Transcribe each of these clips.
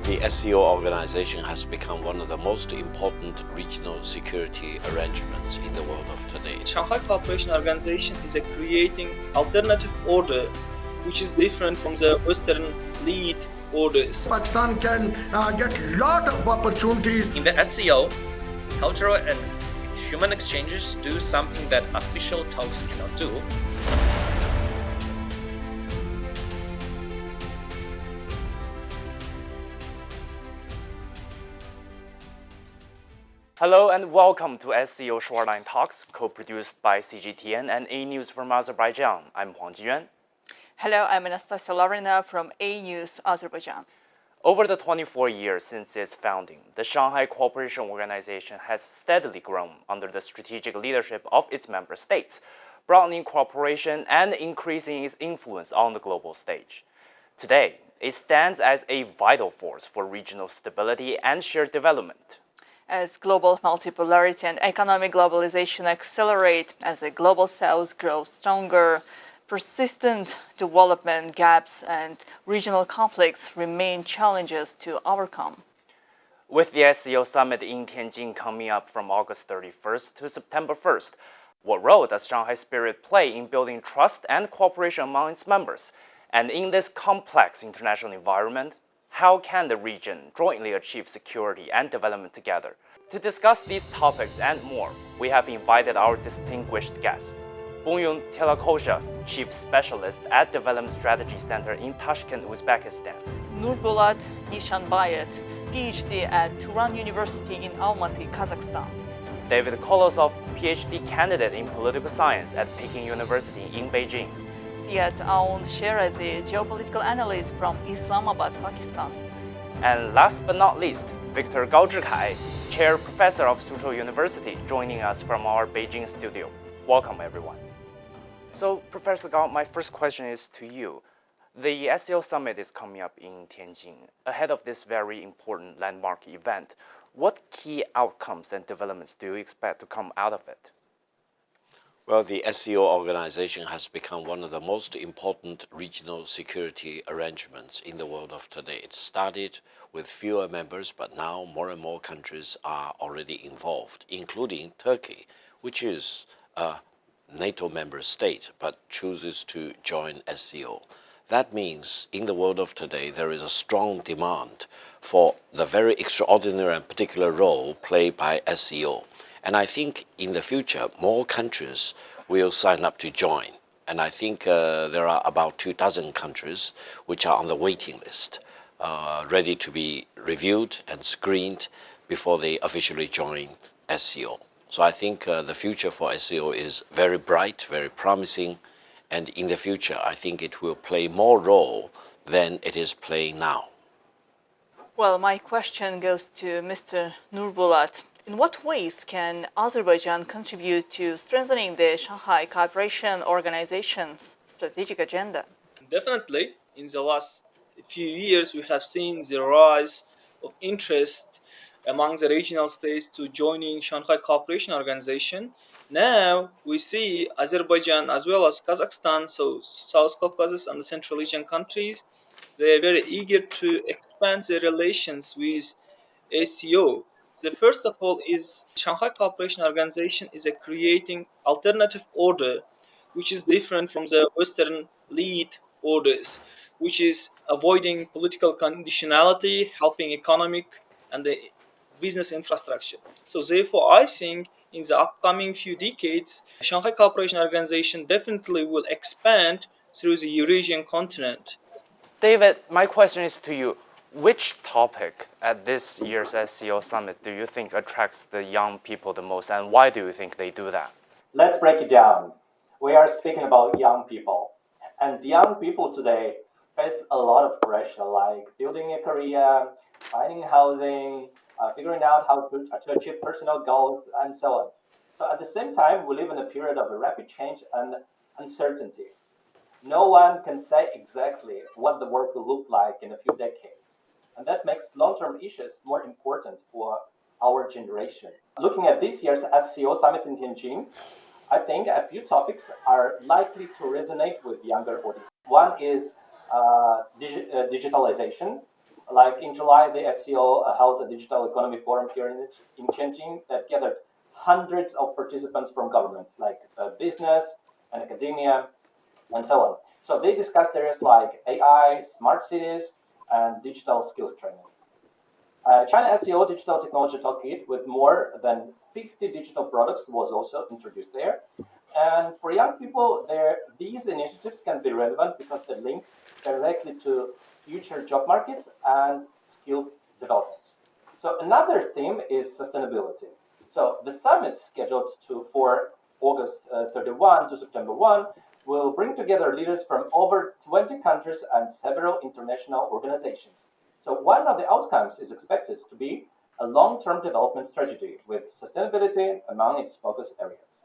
The SCO organization has become one of the most important regional security arrangements in the world of today. Shanghai Cooperation Organization is a creating alternative order which is different from the Western lead orders. Pakistan can get a lot of opportunities. In the SCO, cultural and human exchanges do something that official talks cannot do. Hello and welcome to SCO Shoreline Talks, co-produced by CGTN and AnewZ from Azerbaijan. I'm Huang Jiyuan. Hello, I'm Anastasia Lavrina from AnewZ, Azerbaijan. Over the 24 years since its founding, the Shanghai Cooperation Organization has steadily grown under the strategic leadership of its member states, broadening cooperation and increasing its influence on the global stage. Today, it stands as a vital force for regional stability and shared development. As global multipolarity and economic globalization accelerate, as the global south grows stronger, persistent development gaps and regional conflicts remain challenges to overcome. With the SCO Summit in Tianjin coming up from August 31st to September 1st, what role does Shanghai Spirit play in building trust and cooperation among its members? And in this complex international environment, how can the region jointly achieve security and development together? To discuss these topics and more, we have invited our distinguished guest, Bunyun Telakoshev, Chief Specialist at Development Strategy Center in Tashkent, Uzbekistan. Nurbulat Nishanbayat, PhD at Turan University in Almaty, Kazakhstan. David Kolosov, PhD candidate in Political Science at Peking University in Beijing. Ziad Aoun Shirazi, geopolitical analyst from Islamabad, Pakistan. And last but not least, Victor Gao Zhikai, Chair Professor of Suzhou University, joining us from our Beijing studio. Welcome, everyone. So, Professor Gao, my first question is to you. The SCO Summit is coming up in Tianjin. Ahead of this very important landmark event, what key outcomes and developments do you expect to come out of it? Well, the SCO organization has become one of the most important regional security arrangements in the world of today. It started with fewer members, but now more and more countries are already involved, including Turkey, which is a NATO member state, but chooses to join SCO. That means in the world of today, there is a strong demand for the very extraordinary and particular role played by SCO. And I think in the future, more countries will sign up to join. And I think there are about 24 countries which are on the waiting list, ready to be reviewed and screened before they officially join SCO. So I think the future for SCO is very bright, very promising. And in the future, I think it will play more role than it is playing now. Well, my question goes to Mr. Nurbulat. In what ways can Azerbaijan contribute to strengthening the Shanghai Cooperation Organization's strategic agenda? Definitely, in the last few years, we have seen the rise of interest among the regional states to joining Shanghai Cooperation Organization. Now we see Azerbaijan as well as Kazakhstan, so South Caucasus and the Central Asian countries, they are very eager to expand their relations with SCO. The first of all is Shanghai Cooperation Organization is a creating alternative order which is different from the Western lead orders, which is avoiding political conditionality, helping economic and the business infrastructure. So therefore, I think in the upcoming few decades, Shanghai Cooperation Organization definitely will expand through the Eurasian continent. David, my question is to you. Which topic at this year's SCO Summit do you think attracts the young people the most, and why do you think they do that? Let's break it down. We are speaking about young people. And young people today face a lot of pressure, like building a career, finding housing, figuring out how to achieve personal goals, and so on. So at the same time, we live in a period of rapid change and uncertainty. No one can say exactly what the world will look like in a few decades. And that makes long-term issues more important for our generation. Looking at this year's SCO Summit in Tianjin, I think a few topics are likely to resonate with younger audience. One is digitalization, Like in July, the SCO held a digital economy forum here in Tianjin that gathered hundreds of participants from governments like business and academia and so on. So they discussed areas like AI, smart cities, and digital skills training. China SCO Digital Technology Toolkit with more than 50 digital products was also introduced there. And for young people, these initiatives can be relevant because they link directly to future job markets and skill developments. So another theme is sustainability. So the summit scheduled for August 31 to September 1 will bring together leaders from over 20 countries and several international organizations. So one of the outcomes is expected to be a long-term development strategy with sustainability among its focus areas.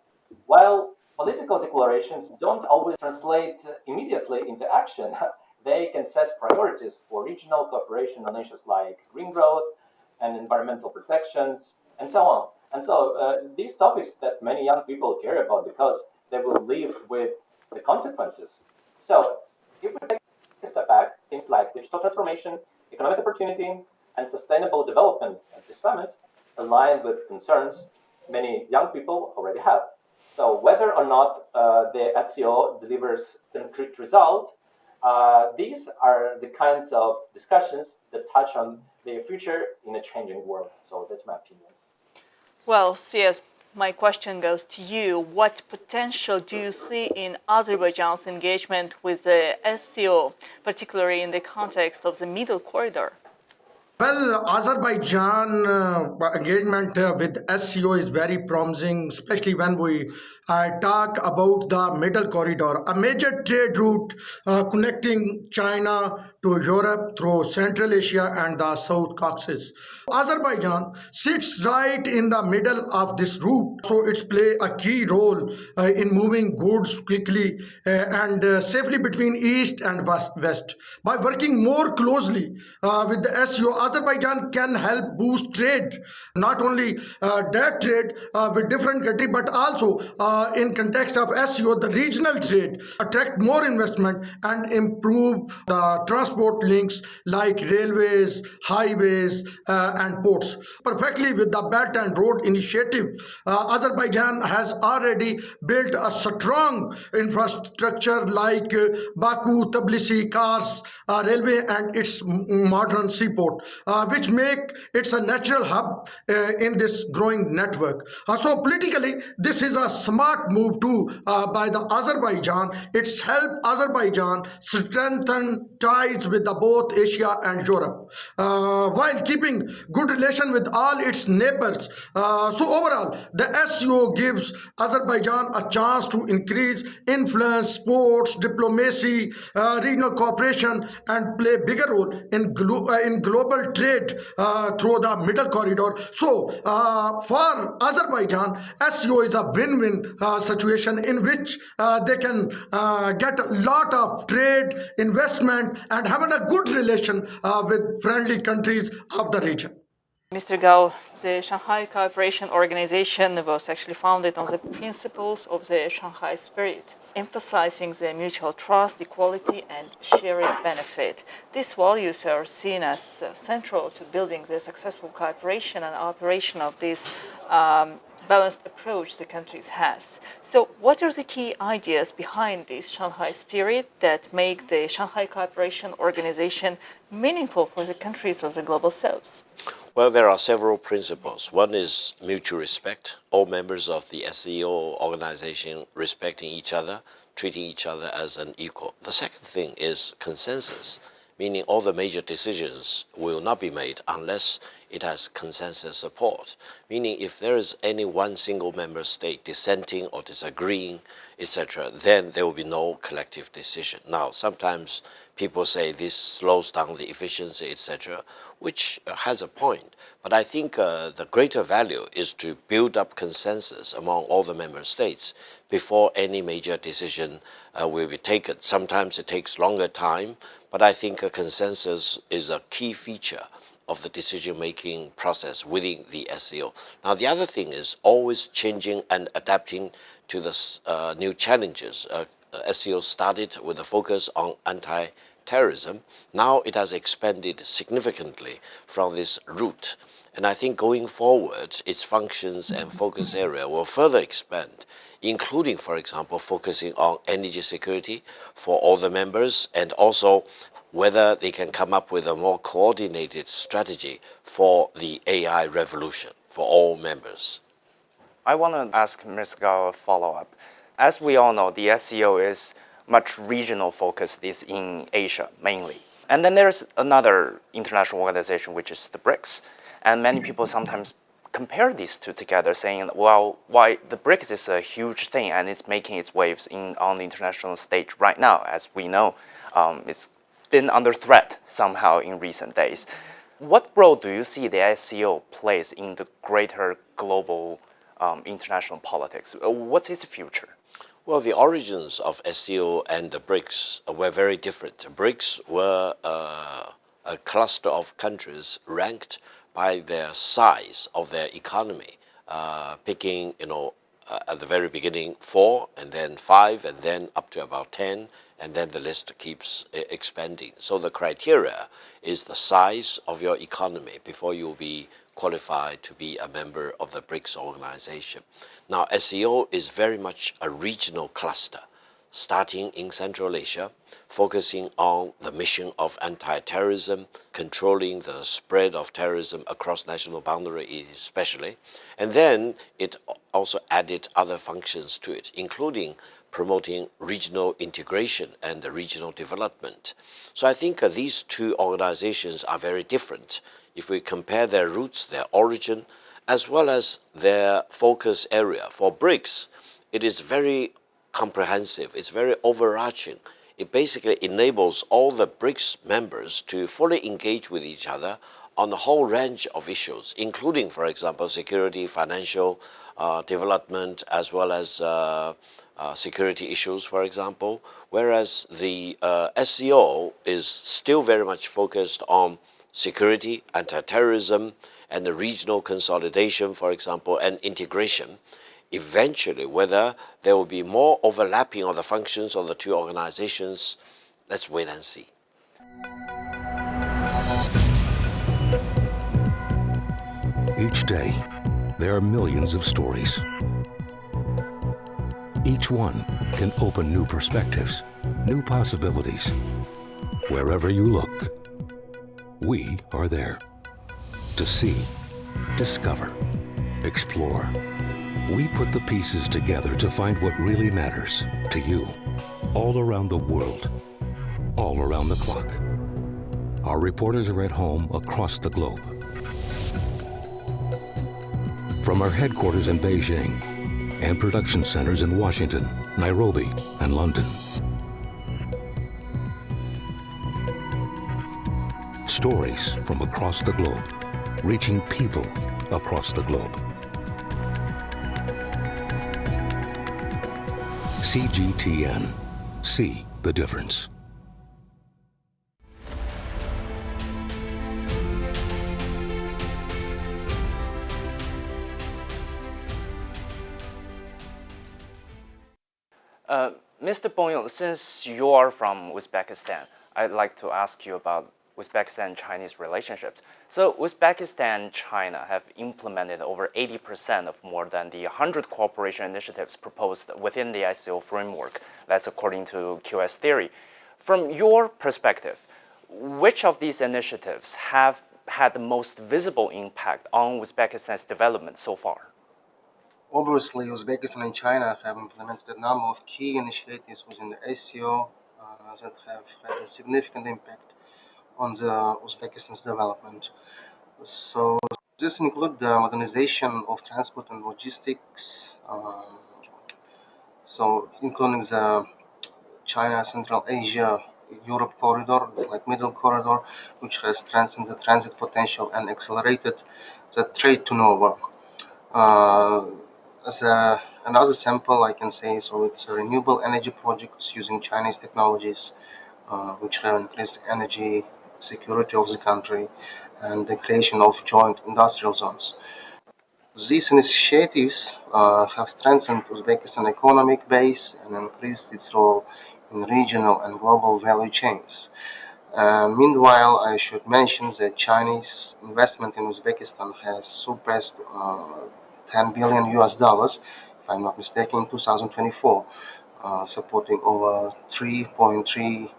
While political declarations don't always translate immediately into action, they can set priorities for regional cooperation on issues like green growth and environmental protections, and so on. And so these topics that many young people care about because they will live with the consequences. So if we take a step back, things like digital transformation, economic opportunity, and sustainable development at the summit align with concerns many young people already have. So whether or not the SCO delivers concrete result, these are the kinds of discussions that touch on the future in a changing world. So that's my opinion. Well, CS, my question goes to you. What potential do you see in Azerbaijan's engagement with the SCO, particularly in the context of the Middle Corridor? Well, Azerbaijan engagement with SCO is very promising, especially when we talk about the Middle Corridor, a major trade route connecting China to Europe through Central Asia and the South Caucasus. Azerbaijan sits right in the middle of this route, so it's play a key role in moving goods quickly and safely between East and West. By working more closely with the SCO, Azerbaijan can help boost trade, not only that trade with different countries, but also in context of SCO, the regional trade, attract more investment and improve the transport links like railways, highways, and ports. Perfectly with the Belt and Road Initiative, Azerbaijan has already built a strong infrastructure like Baku, Tbilisi, Kars, railway, and its modern seaport, which make it a natural hub in this growing network. So politically, this is a smart move too by the Azerbaijan. It's helped Azerbaijan strengthen ties with the both Asia and Europe, while keeping good relation with all its neighbors. So overall, the SCO gives Azerbaijan a chance to increase influence, sports, diplomacy, regional cooperation, and play bigger role in global trade through the Middle Corridor. So for Azerbaijan, SCO is a win-win situation in which they can get a lot of trade, investment, and having a good relation with friendly countries of the region. Mr. Gao, the Shanghai Cooperation Organization was actually founded on the principles of the Shanghai Spirit, emphasizing the mutual trust, equality, and shared benefit. These values are seen as central to building the successful cooperation and operation of this balanced approach the countries has. So what are the key ideas behind this Shanghai Spirit that make the Shanghai Cooperation Organization meaningful for the countries of the Global South? Well, there are several principles. One is mutual respect. All members of the SCO organization respecting each other, treating each other as an equal. The second thing is consensus, meaning all the major decisions will not be made unless it has consensus support, meaning if there is any one single member state dissenting or disagreeing, etc., then there will be no collective decision. Now, sometimes people say this slows down the efficiency, etc., which has a point. But I think the greater value is to build up consensus among all the member states before any major decision will be taken. Sometimes it takes longer time, but I think a consensus is a key feature of the decision-making process within the SCO. Now, the other thing is always changing and adapting to the new challenges. SCO started with a focus on anti-terrorism, now it has expanded significantly from this route. And I think going forward, its functions and focus area will further expand, including, for example, focusing on energy security for all the members, and also whether they can come up with a more coordinated strategy for the AI revolution for all members. I want to ask Ms. Gao a follow-up. As we all know, the SCO is much regional focused, is in Asia mainly. And then there's another international organization, which is the BRICS. And many people sometimes compare these two together, saying, well, why the BRICS is a huge thing and it's making its waves on the international stage right now. As we know, it's been under threat somehow in recent days. What role do you see the SCO plays in the greater global international politics? What's its future? Well, the origins of SCO and the BRICS were very different. BRICS were a cluster of countries ranked by their size of their economy, picking, at the very beginning 4, and then 5, and then up to about 10, and then the list keeps expanding. So the criteria is the size of your economy before you'll be qualified to be a member of the BRICS organization. Now, SCO is very much a regional cluster, starting in Central Asia, focusing on the mission of anti-terrorism, controlling the spread of terrorism across national boundaries especially. And then it also added other functions to it, including promoting regional integration and regional development. So I think these two organizations are very different if we compare their roots, their origin, as well as their focus area. For BRICS, it is very comprehensive, it's very overarching. It basically enables all the BRICS members to fully engage with each other on a whole range of issues, including, for example, security, financial development, as well as security issues, for example, whereas the SCO is still very much focused on security, anti-terrorism, and the regional consolidation, for example, and integration. Eventually, whether there will be more overlapping of the functions of the two organizations, let's wait and see. Each day, there are millions of stories. Each one can open new perspectives, new possibilities. Wherever you look, we are there to see, discover, explore. We put the pieces together to find what really matters to you, all around the world, all around the clock. Our reporters are at home across the globe. From our headquarters in Beijing and production centers in Washington, Nairobi, and London. Stories from across the globe, reaching people across the globe. CGTN. See the difference. Mr. Bongyong, since you are from Uzbekistan, I'd like to ask you about Uzbekistan-Chinese relationships. So Uzbekistan and China have implemented over 80% of more than the 100 cooperation initiatives proposed within the SCO framework. That's according to QS theory. From your perspective, which of these initiatives have had the most visible impact on Uzbekistan's development so far? Obviously, Uzbekistan and China have implemented a number of key initiatives within the SCO that have had a significant impact on the Uzbekistan's development. So this includes the modernization of transport and logistics, so including the China, Central Asia, Europe corridor, like middle corridor, which has strengthened the transit potential and accelerated the trade to Nova. As another sample, I can say, so it's renewable energy projects using Chinese technologies, which have increased energy security of the country and the creation of joint industrial zones. These initiatives have strengthened Uzbekistan's economic base and increased its role in regional and global value chains. Meanwhile, I should mention that Chinese investment in Uzbekistan has surpassed 10 billion US dollars, if I'm not mistaken, in 2024, supporting over 3.3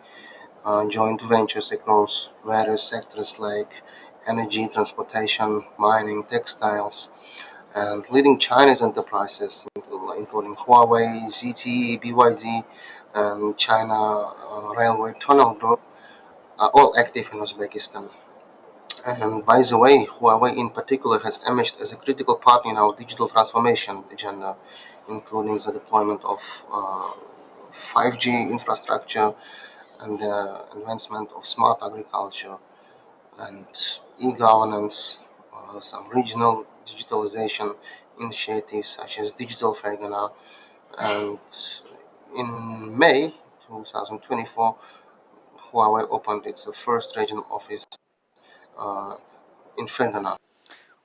joint ventures across various sectors like energy, transportation, mining, textiles, and leading Chinese enterprises, including Huawei, ZTE, BYD, and China Railway Tunnel Group, are all active in Uzbekistan. And by the way, Huawei in particular has emerged as a critical partner in our digital transformation agenda, including the deployment of 5G infrastructure and the advancement of smart agriculture and e-governance, some regional digitalization initiatives such as Digital Fergana. And in May 2024, Huawei opened its first regional office uh, in Fergana.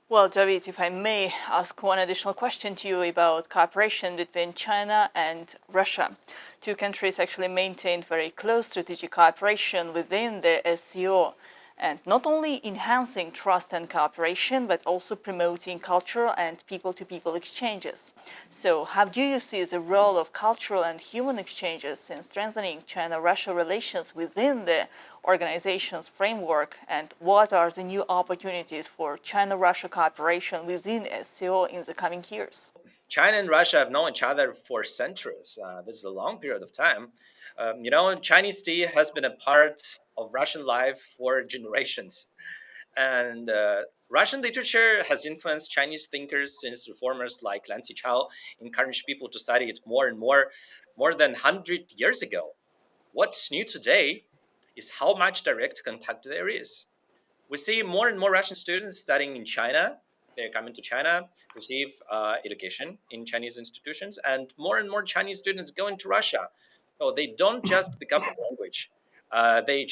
Well, David, if I may ask one additional question to you about cooperation between China and Russia. Two countries actually maintained very close strategic cooperation within the SCO, and not only enhancing trust and cooperation, but also promoting cultural and people-to-people exchanges. So how do you see the role of cultural and human exchanges in strengthening China-Russia relations within the organization's framework, and what are the new opportunities for China-Russia cooperation within SCO in the coming years? China and Russia have known each other for centuries. This is a long period of time. Chinese tea has been a part of Russian life for generations. And Russian literature has influenced Chinese thinkers since reformers like Lan Zichao encouraged people to study it more and more than 100 years ago. What's new today is how much direct contact there is. We see more and more Russian students studying in China. They're coming to China, receive education in Chinese institutions, and more Chinese students going to Russia. So they don't just pick up the language. They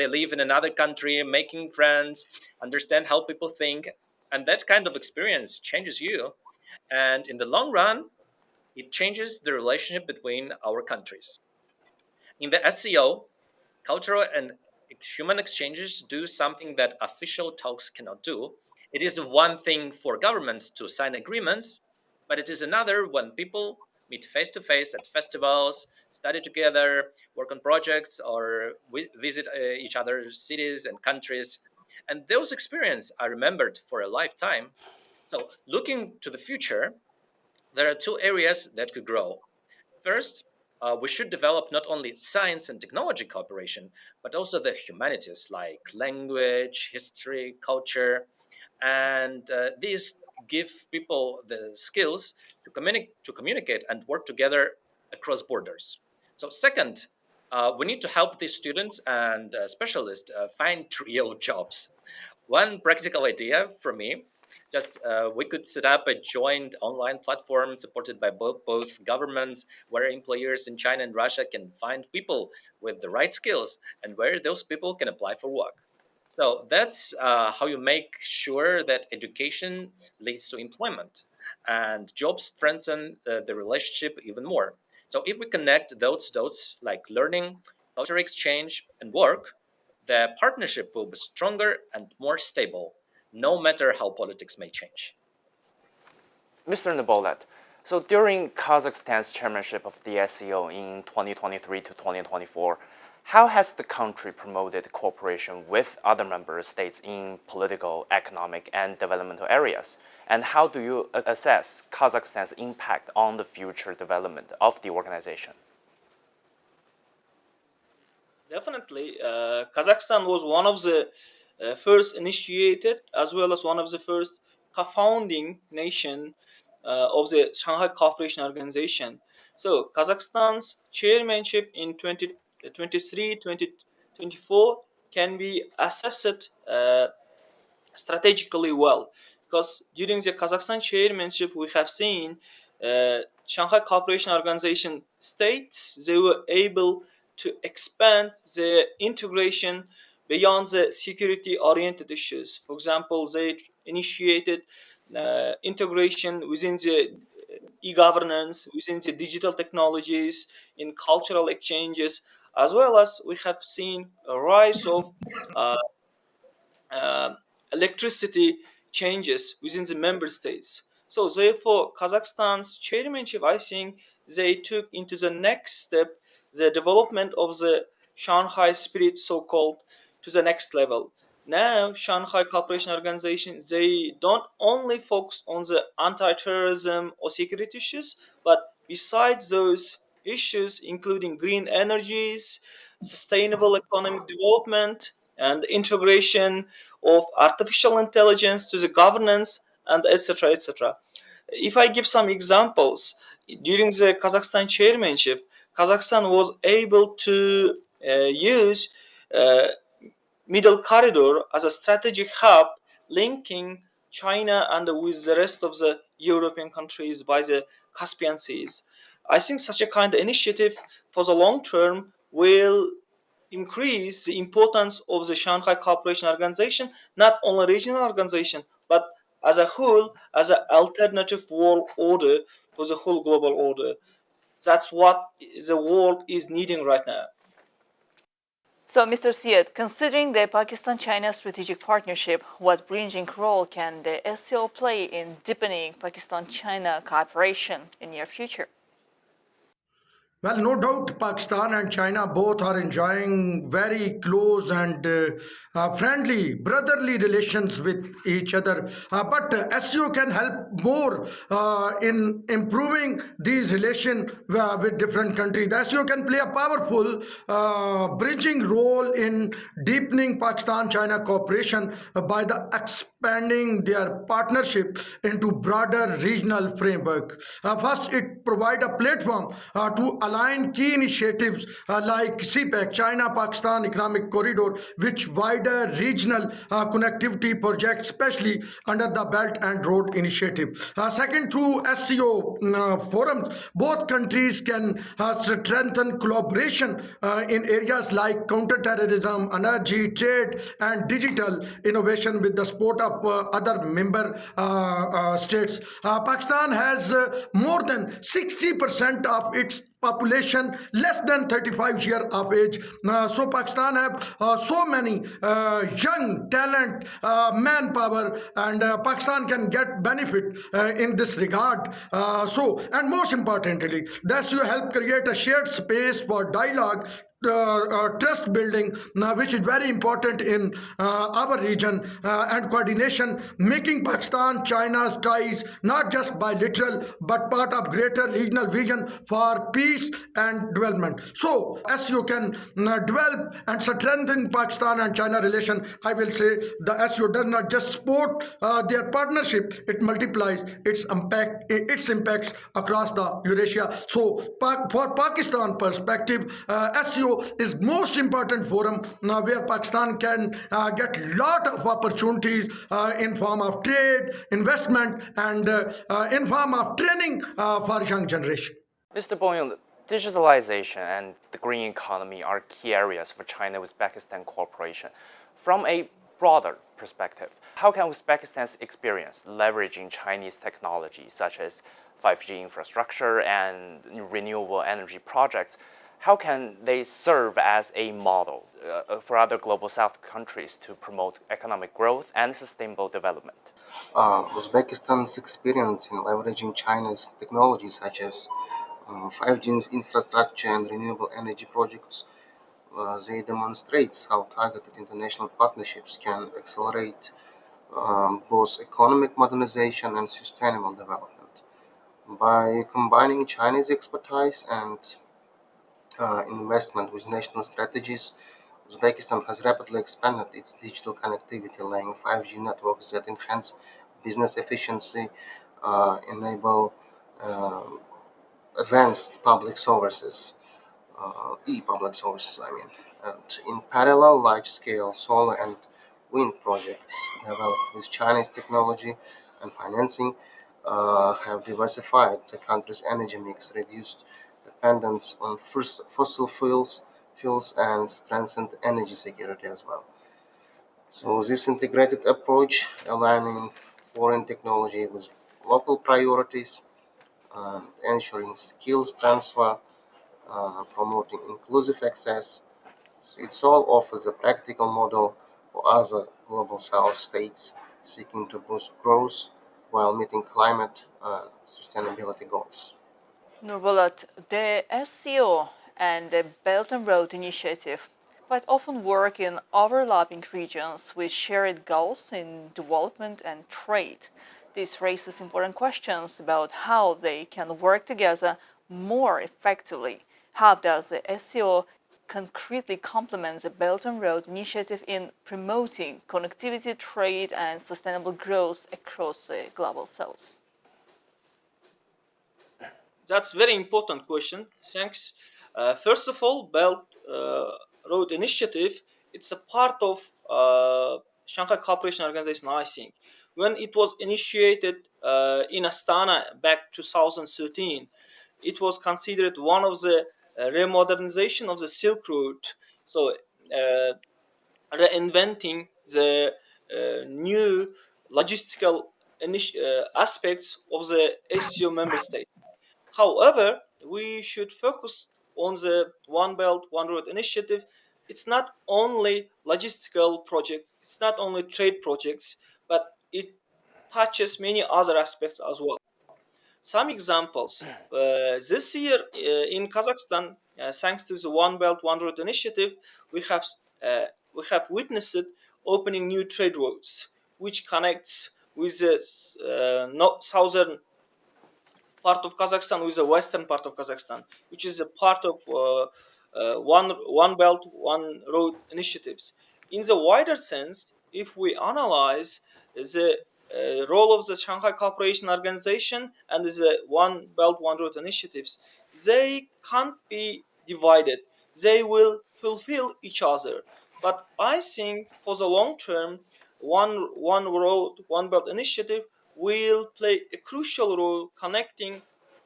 live in another country, making friends, understand how people think, and that kind of experience changes you. And in the long run, it changes the relationship between our countries. In the SCO, cultural and human exchanges do something that official talks cannot do. It is one thing for governments to sign agreements, but it is another when people meet face to face at festivals, study together, work on projects, or visit each other's cities and countries. And those experiences are remembered for a lifetime. So, looking to the future, there are two areas that could grow. First, we should develop not only science and technology cooperation, but also the humanities like language, history, culture. And these give people the skills to communicate and work together across borders. So, second, we need to help these students and specialists find real jobs. One practical idea for me, just we could set up a joint online platform supported by both governments, where employers in China and Russia can find people with the right skills and where those people can apply for work. So that's how you make sure that education leads to employment and jobs strengthen the relationship even more. So if we connect those dots like learning, culture exchange, and work, the partnership will be stronger and more stable, no matter how politics may change. Mr. Nabolet, so during Kazakhstan's chairmanship of the SCO in 2023 to 2024, how has the country promoted cooperation with other member states in political, economic, and developmental areas? And how do you assess Kazakhstan's impact on the future development of the organization? Definitely, Kazakhstan was one of the first initiated, as well as one of the first co-founding nation of the Shanghai Cooperation Organization. So Kazakhstan's chairmanship in 2023-2024 can be assessed strategically well, because during the Kazakhstan chairmanship we have seen Shanghai Cooperation Organization states they were able to expand the integration beyond the security oriented issues. For example, they initiated integration within the e-governance, within the digital technologies, in cultural exchanges, as well as we have seen a rise of uh, uh, electricity changes within the member states. So therefore, Kazakhstan's chairmanship, I think, they took into the next step the development of the Shanghai Spirit, so-called, to the next level. Now, Shanghai Cooperation Organization, they don't only focus on the anti-terrorism or security issues, but besides those issues, including green energies, sustainable economic development, and integration of artificial intelligence to the governance, and etc. etc. If I give some examples, during the Kazakhstan chairmanship, Kazakhstan was able to use uh, Middle Corridor as a strategic hub linking China and with the rest of the European countries by the Caspian Seas. I think such a kind of initiative for the long term will increase the importance of the Shanghai Cooperation Organization, not only regional organization, but as a whole, as an alternative world order to the whole global order. That's what the world is needing right now. So, Mr. Syed, considering the Pakistan-China strategic partnership, what bridging role can the SCO play in deepening Pakistan-China cooperation in near future? Well, no doubt Pakistan and China both are enjoying very close and friendly, brotherly relations with each other. But SCO can help more in improving these relations with different countries. The SCO can play a powerful bridging role in deepening Pakistan-China cooperation by the expanding their partnership into broader regional framework. First, it provide a platform to align key initiatives like CPEC, China-Pakistan Economic Corridor, which wider regional connectivity projects, especially under the Belt and Road Initiative. Second, through SCO forums, both countries can strengthen collaboration in areas like counterterrorism, energy, trade, and digital innovation with the support of other member states. Pakistan has more than 60% of its population less than 35 years of age. So Pakistan have so many young talent, manpower, and Pakistan can get benefit in this regard. And most importantly, thus you help create a shared space for dialogue, trust building, which is very important in our region, and coordination, making Pakistan China's ties not just bilateral but part of greater regional vision for peace and development. So, as you can develop and strengthen Pakistan and China relation, I will say the SCO does not just support their partnership; it multiplies its impacts across the Eurasia. So, for Pakistan perspective, SCO is most important forum where Pakistan can get lot of opportunities in form of trade, investment, and in form of training for young generation. Mr. Bongyong, digitalization and the green economy are key areas for China-Uzbekistan cooperation. From a broader perspective, how can Uzbekistan's experience leveraging Chinese technology such as 5G infrastructure and renewable energy projects, how can they serve as a model for other global South countries to promote economic growth and sustainable development? Uzbekistan's experience in leveraging China's technologies such as 5G infrastructure and renewable energy projects, they demonstrates how targeted international partnerships can accelerate both economic modernization and sustainable development. By combining Chinese expertise and investment with national strategies, Uzbekistan has rapidly expanded its digital connectivity, laying 5G networks that enhance business efficiency, enable uh, advanced public services, e-public services, I mean. And in parallel, large-scale solar and wind projects developed with Chinese technology and financing have diversified the country's energy mix, reduced dependence on fossil fuels, and strengthened energy security as well. So this integrated approach, aligning foreign technology with local priorities, ensuring skills transfer, promoting inclusive access. So it all offers a practical model for other global south states seeking to boost growth while meeting climate and sustainability goals. Nurbulat, the SCO and the Belt and Road Initiative quite often work in overlapping regions with shared goals in development and trade. This raises important questions about how they can work together more effectively. How does the SCO concretely complement the Belt and Road Initiative in promoting connectivity, trade, and sustainable growth across the global south? That's very important question. Thanks. First of all, Belt Road Initiative. It's a part of Shanghai Cooperation Organization. I think when it was initiated in Astana back 2013, it was considered one of the remodernization of the Silk Road. So reinventing the new logistical aspects of the SCO member states. However, we should focus on the One Belt, One Road initiative. It's not only logistical projects, it's not only trade projects, but it touches many other aspects as well. Some examples. This year in Kazakhstan, thanks to the One Belt, One Road initiative, we have uh, we have witnessed opening new trade routes, which connects with the southern part of Kazakhstan with the western part of Kazakhstan, which is a part of one belt, one road initiatives. In the wider sense, if we analyze the role of the Shanghai Cooperation Organization and the One Belt, One Road initiatives, they can't be divided. They will fulfill each other. But I think for the long term, one road, one belt initiative will play a crucial role connecting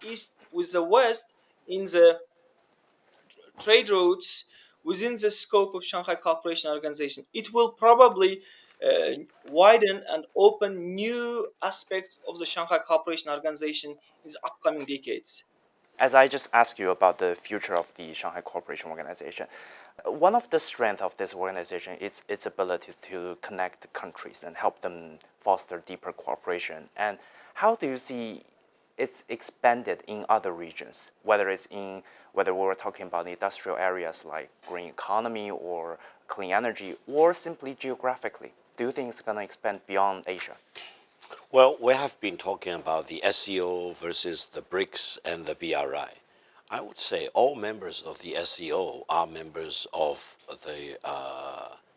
east with the west in the trade routes within the scope of Shanghai Cooperation Organization. It will probably widen and open new aspects of the Shanghai Cooperation Organization in the upcoming decades. As I just asked you about the future of the Shanghai Cooperation Organization, one of the strengths of this organization is its ability to connect countries and help them foster deeper cooperation. And how do you see it's expanded in other regions, whether we're talking about industrial areas like green economy or clean energy, or simply geographically? Do you think it's going to expand beyond Asia? Well, we have been talking about the SCO versus the BRICS and the BRI. I would say all members of the SCO are members of the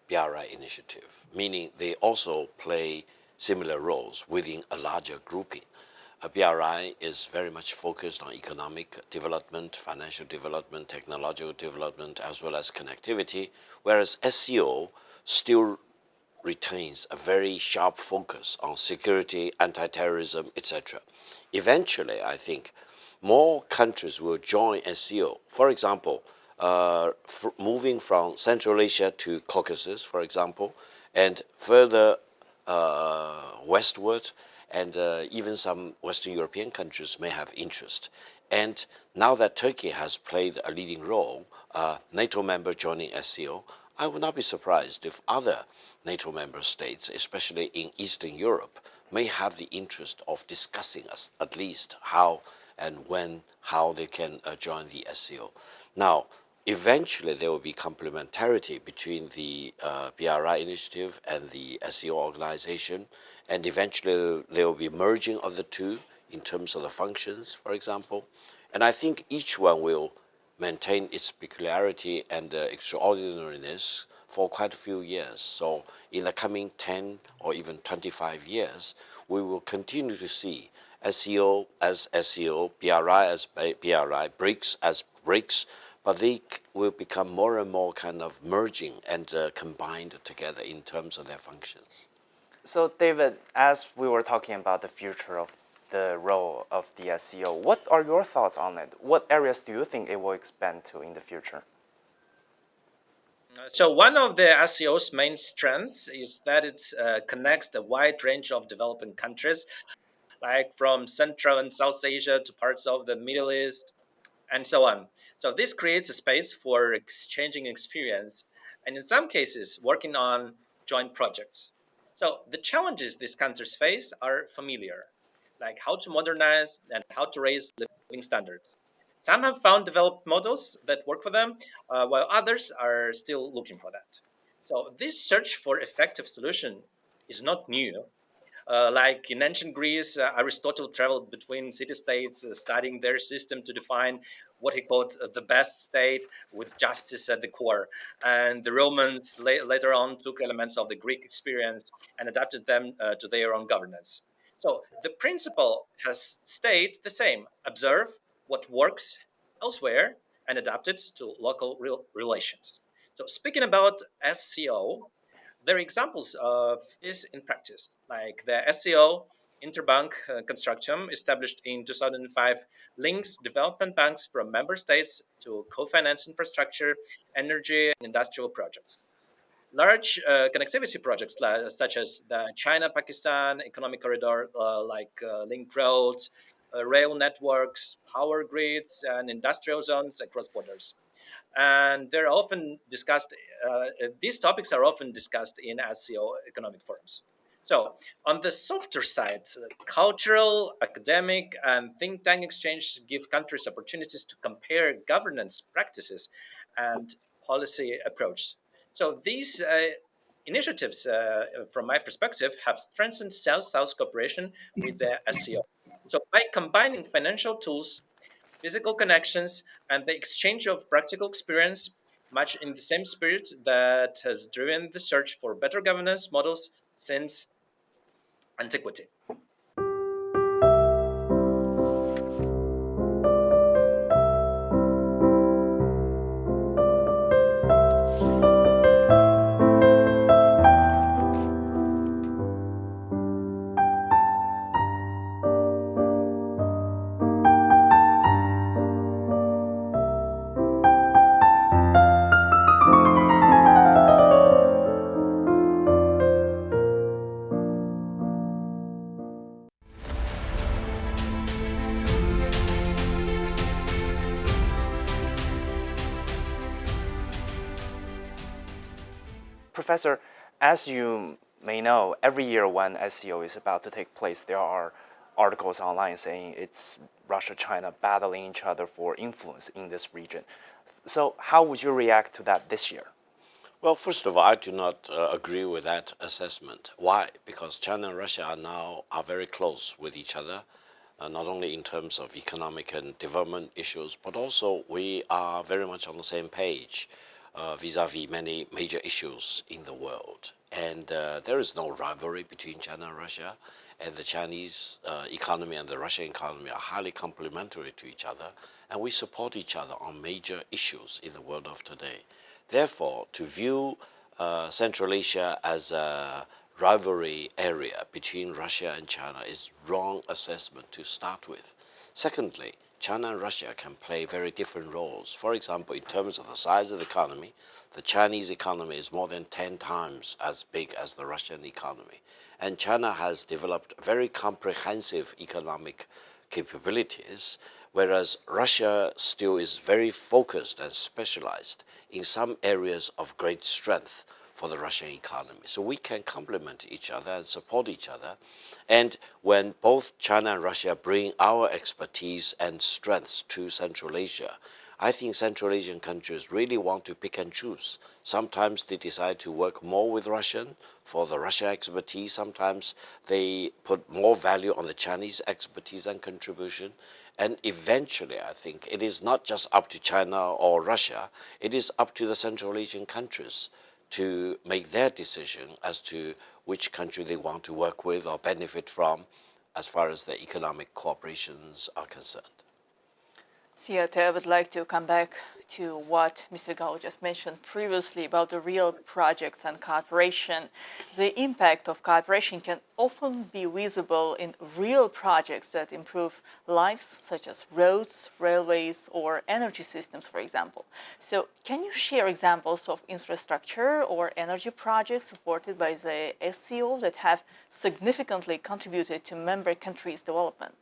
BRI initiative, meaning they also play similar roles within a larger grouping. BRI is very much focused on economic development, financial development, technological development, as well as connectivity, whereas SCO still retains a very sharp focus on security, anti-terrorism, etc. Eventually, I think more countries will join SCO. For example, moving from Central Asia to Caucasus, for example, and further westward, and even some Western European countries may have interest. And now that Turkey has played a leading role, NATO member joining SCO, I would not be surprised if other NATO member states, especially in Eastern Europe, may have the interest of discussing at least how and how they can join the SCO. Now, eventually there will be complementarity between the BRI initiative and the SCO organization, and eventually there will be merging of the two in terms of the functions, for example. And I think each one will maintain its peculiarity and extraordinariness for quite a few years. So in the coming 10 or even 25 years, we will continue to see SCO as SCO, BRI as BRI, BRICS as BRICS, but they will become more and more kind of merging and combined together in terms of their functions. So, David, as we were talking about the future of the role of the SCO, what are your thoughts on it? What areas do you think it will expand to in the future? So one of the SCO's main strengths is that it connects a wide range of developing countries like from Central and South Asia to parts of the Middle East, and so on. So this creates a space for exchanging experience, and in some cases, working on joint projects. So the challenges these countries face are familiar, like how to modernize and how to raise living standards. Some have found developed models that work for them, while others are still looking for that. So this search for effective solution is not new. Like in ancient Greece, Aristotle traveled between city-states, studying their system to define what he called the best state with justice at the core. And the Romans later on took elements of the Greek experience and adapted them to their own governance. So the principle has stayed the same: observe what works elsewhere and adapt it to local relations. So speaking about SCO, there are examples of this in practice, like the SCO Interbank Consortium, established in 2005, links development banks from member states to co-finance infrastructure, energy, and industrial projects. Large connectivity projects such as the China-Pakistan Economic Corridor, link roads, rail networks, power grids, and industrial zones across borders, and they're often discussed. These topics are often discussed in SCO economic forums. So, on the softer side, cultural, academic, and think tank exchange give countries opportunities to compare governance practices and policy approaches. So, these initiatives, from my perspective, have strengthened South-South cooperation with the SCO. So, by combining financial tools, physical connections, and the exchange of practical experience, much in the same spirit that has driven the search for better governance models since antiquity. Professor, as you may know, every year when SCO is about to take place, there are articles online saying it's Russia, China battling each other for influence in this region. So how would you react to that this year? Well, first of all, I do not agree with that assessment. Why? Because China and Russia are very close with each other, not only in terms of economic and development issues, but also we are very much on the same page vis-a-vis many major issues in the world. And there is no rivalry between China and Russia, and the Chinese economy and the Russian economy are highly complementary to each other, and we support each other on major issues in the world of today. Therefore, to view Central Asia as a rivalry area between Russia and China is wrong assessment to start with. Secondly, China and Russia can play very different roles. For example, in terms of the size of the economy, the Chinese economy is more than 10 times as big as the Russian economy. And China has developed very comprehensive economic capabilities, whereas Russia still is very focused and specialized in some areas of great strength for the Russian economy. So we can complement each other and support each other. And when both China and Russia bring our expertise and strengths to Central Asia, I think Central Asian countries really want to pick and choose. Sometimes they decide to work more with Russian for the Russian expertise. Sometimes they put more value on the Chinese expertise and contribution. And eventually, I think it is not just up to China or Russia, it is up to the Central Asian countries to make their decision as to which country they want to work with or benefit from as far as the economic cooperations are concerned. Siate, I would like to come back to what Mr. Gao just mentioned previously about the real projects and cooperation. The impact of cooperation can often be visible in real projects that improve lives, such as roads, railways, or energy systems, for example. So can you share examples of infrastructure or energy projects supported by the SCO that have significantly contributed to member countries' development?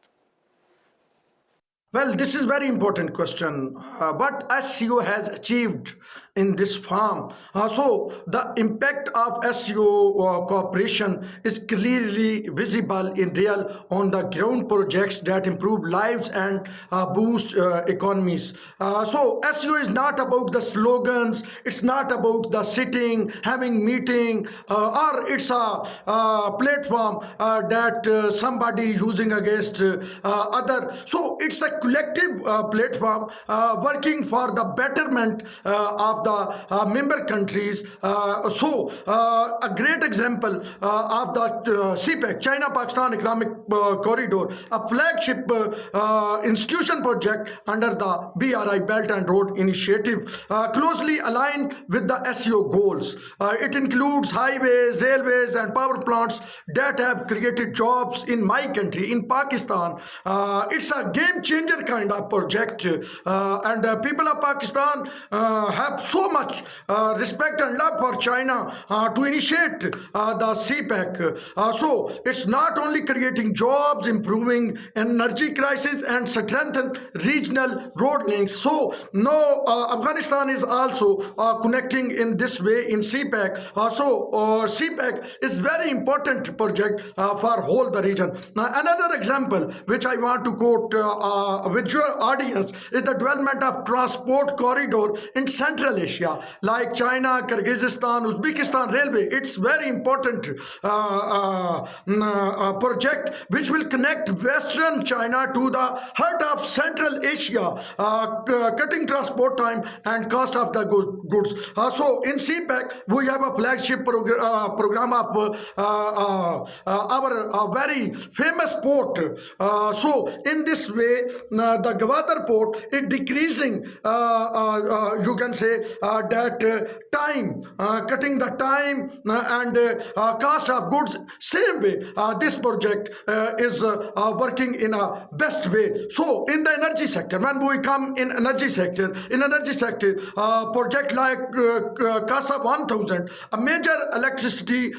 Well, this is very important question. What SCO has achieved in this farm. So the impact of SCO cooperation is clearly visible in real on the ground projects that improve lives and boost economies. So SCO is not about the slogans. It's not about the sitting, having meeting, or it's a platform that somebody is using against other. So it's a collective platform working for the betterment of the member countries. A great example of the CPEC, China-Pakistan Economic Corridor, a flagship institution project under the BRI Belt and Road Initiative, closely aligned with the SCO goals. It includes highways, railways, and power plants that have created jobs in my country, in Pakistan. It's a game changer kind of project, and people of Pakistan have so much respect and love for China to initiate the CPEC. So it's not only creating jobs, improving energy crisis, and strengthen regional road links. So no, Afghanistan is also connecting in this way in CPEC. CPEC is very important project for whole the region. Another example which I want to quote with your audience is the development of transport corridor in Central Asia, like China, Kyrgyzstan, Uzbekistan railway. It's very important project which will connect Western China to the heart of Central Asia, cutting transport time and cost of the goods. So in CPEC, we have a flagship program of our very famous port. So in this way, the Gwadar port is decreasing, you can say, that time, cutting the time and cost of goods. Same way, this project is working in a best way. So in the energy sector, when we come in energy sector, project like Kasa 1000, a major electricity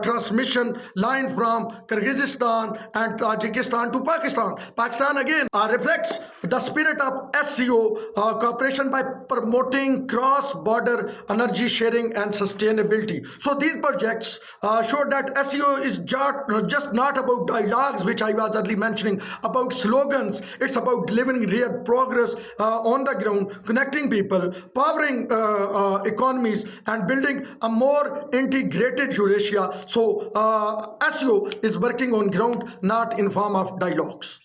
transmission line from Kyrgyzstan and Tajikistan to Pakistan. Pakistan again reflects the spirit of SCO cooperation by promoting cross-border energy sharing and sustainability. So these projects show that SCO is just not about dialogues, which I was earlier mentioning, about slogans. It's about delivering real progress on the ground, connecting people, powering economies, and building a more integrated Eurasia. So SCO is working on ground, not in form of dialogues.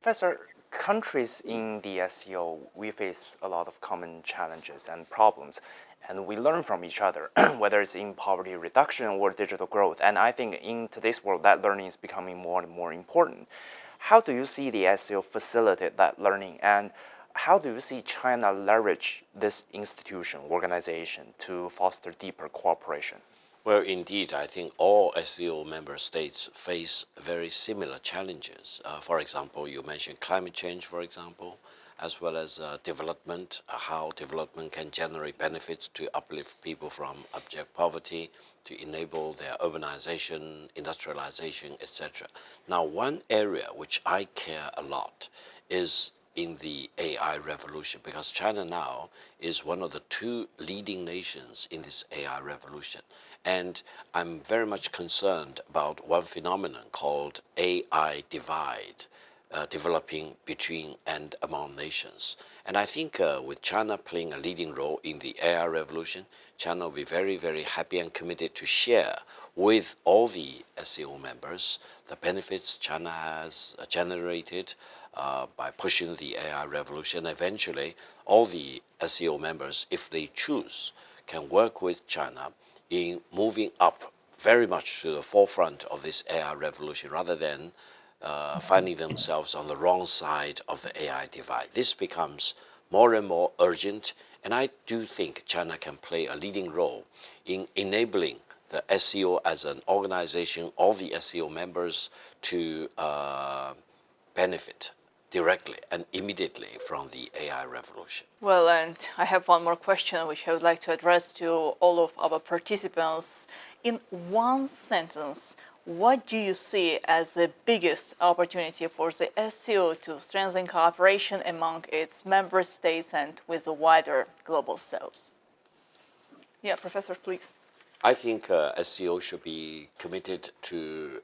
Professor, countries in the SCO, we face a lot of common challenges and problems, and we learn from each other, whether it's in poverty reduction or digital growth. And I think in today's world, that learning is becoming more and more important. How do you see the SCO facilitate that learning, and how do you see China leverage this institution, organization, to foster deeper cooperation? Well, indeed, I think all SCO member states face very similar challenges. For example, you mentioned climate change, for example, as well as development, how development can generate benefits to uplift people from abject poverty, to enable their urbanization, industrialization, etc. Now, one area which I care a lot is in the AI revolution, because China now is one of the two leading nations in this AI revolution. And I'm very much concerned about one phenomenon called AI divide, developing between and among nations. And I think with China playing a leading role in the AI revolution, China will be very, very happy and committed to share with all the SCO members the benefits China has generated by pushing the AI revolution. Eventually, all the SCO members, if they choose, can work with China in moving up very much to the forefront of this AI revolution, rather than finding themselves on the wrong side of the AI divide. This becomes more and more urgent, and I do think China can play a leading role in enabling the SCO as an organization, all the SCO members to benefit directly and immediately from the AI revolution. Well, and I have one more question which I would like to address to all of our participants. In one sentence, what do you see as the biggest opportunity for the SCO to strengthen cooperation among its member states and with the wider global south? Yeah, Professor, please. I think SCO should be committed to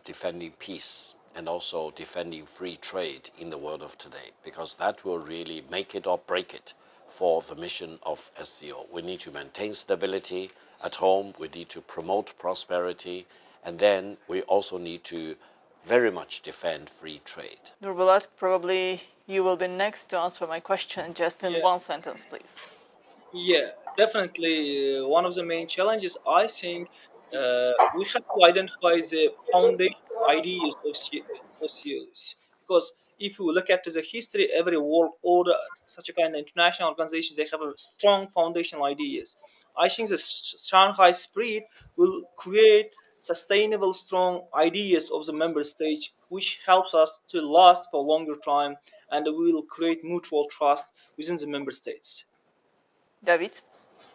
defending peace and also defending free trade in the world of today, because that will really make it or break it for the mission of SCO. We need to maintain stability at home, we need to promote prosperity, and then we also need to very much defend free trade. Nurbulat, probably you will be next to answer my question just in one sentence, please. Yeah, definitely. One of the main challenges, I think, we have to identify the foundation ideas of COs. Because if you look at the history, every world order, such a kind of international organizations, they have a strong foundational ideas. I think the Shanghai Spirit will create sustainable, strong ideas of the member states, which helps us to last for longer time, and will create mutual trust within the member states. David?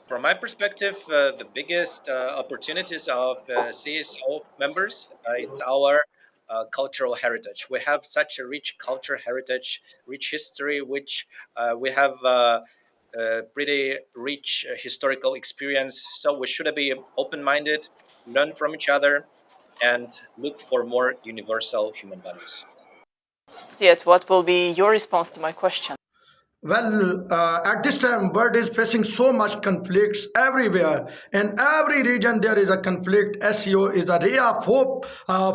From my perspective, the biggest opportunities of CSO members, it's our cultural heritage. We have such a rich culture heritage, rich history, which we have pretty rich historical experience. So we should be open-minded, learn from each other, and look for more universal human values. Siet, what will be your response to my question? Well, at this time, world is facing so much conflicts everywhere. In every region, there is a conflict. SEO is a ray of hope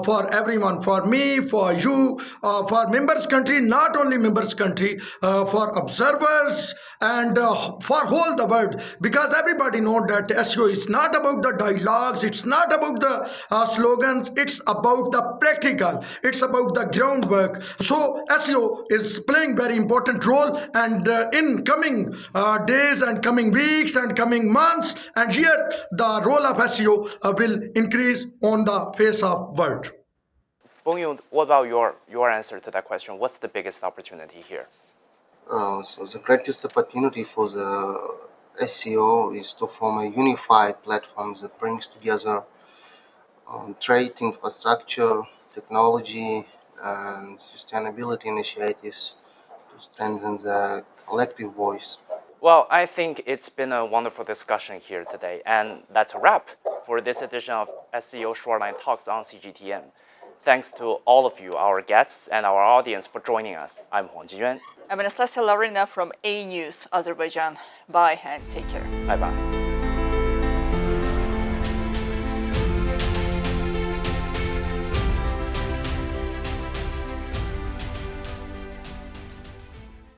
for everyone, for me, for you, for members country, not only members country, for observers and for whole the world. Because everybody knows that SEO is not about the dialogues, it's not about the slogans, it's about the practical, it's about the groundwork. So SEO is playing very important role, and in coming days and coming weeks and coming months and year, the role of SEO will increase on the face of world. Bongyun, what about your answer to that question? What's the biggest opportunity here? So the greatest opportunity for the SEO is to form a unified platform that brings together trade, infrastructure, technology, and sustainability initiatives to strengthen the collective voice. Well, I think it's been a wonderful discussion here today, and that's a wrap for this edition of SCO Shoreline Talks on CGTN. Thanks to all of you, our guests, and our audience for joining us. I'm Huang Jiyuan. I'm Anastasia Lavrina from AnewZ, Azerbaijan. Bye and take care. Bye-bye.